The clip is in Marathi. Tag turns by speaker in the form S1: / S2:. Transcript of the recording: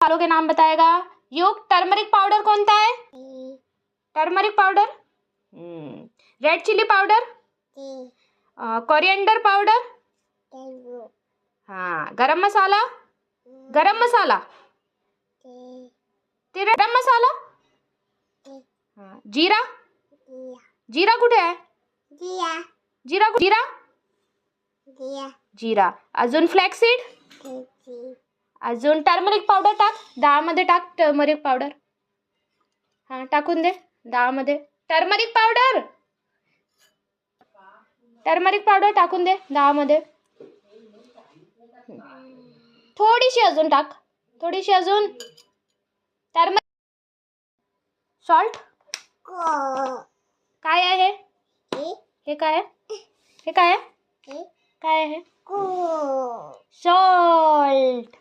S1: मसालों के नाम बताएगा। युग, टर्मरिक पाउडर कोणता है? Turmeric powder. Red chilli powder, coriander powder, हाँ, गरम मसाला, गरम मसाला, तेरा गरम मसाला, हाँ, जीरा, जीरा कुठे आहे? जीरा जीरा जीरा, अजून फ्लॅक्सीड, अजून टर्मरिक पावडर टाक, डाळमध्ये टाक टर्मरिक पावडर, हां टाकून दे डाळमध्ये, टर्मरिक पावडर, टर्मरिक पावडर टाकून दे डाळमध्ये, थोडीशी अजून टाक, थोडीशी अजून, टर्मरिक, सॉल्ट, काय आहे हे काय आहे? हे काय आहे? काय आहे? सॉल्ट.